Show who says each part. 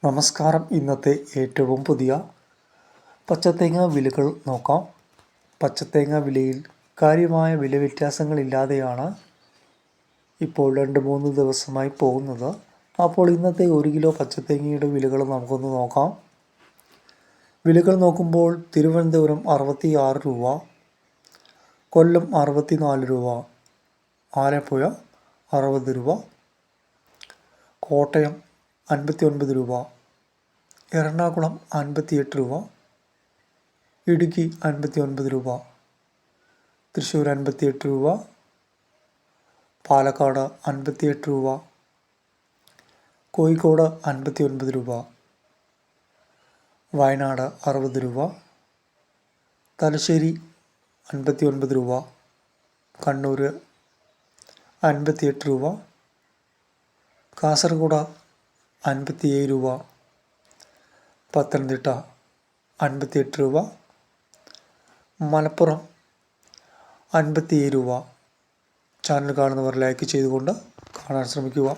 Speaker 1: നമസ്കാരം. ഇന്നത്തെ ഏറ്റവും പുതിയ പച്ചത്തേങ്ങ വിലകൾ നോക്കാം. പച്ചത്തേങ്ങ വിലയിൽ കാര്യമായ വില വ്യത്യാസങ്ങളില്ലാതെയാണ് ഇപ്പോൾ 2-3 ദിവസമായി പോകുന്നത്. അപ്പോൾ ഇന്നത്തെ 1 കിലോ പച്ചത്തേങ്ങയുടെ വിലകൾ നമുക്കൊന്ന് നോക്കാം. വിലകൾ നോക്കുമ്പോൾ തിരുവനന്തപുരം 66 രൂപ, കൊല്ലം 64 രൂപ, ആലപ്പുഴ 60 രൂപ, കോട്ടയം 59 രൂപ, എറണാകുളം 58 രൂപ, ഇടുക്കി 59 രൂപ, തൃശ്ശൂർ 58 രൂപ, പാലക്കാട് 58 രൂപ, കോഴിക്കോട് 59 രൂപ, വയനാട് 60 രൂപ, തലശ്ശേരി 59 രൂപ, കണ്ണൂർ 58 രൂപ, കാസർഗോഡ് 57 രൂപ, പത്തനംതിട്ട 58 രൂപ, മലപ്പുറം 57 രൂപ. ചാനൽ കാണുന്നവർ ലൈക്ക് ചെയ്തുകൊണ്ട് കാണാൻ ശ്രമിക്കുക.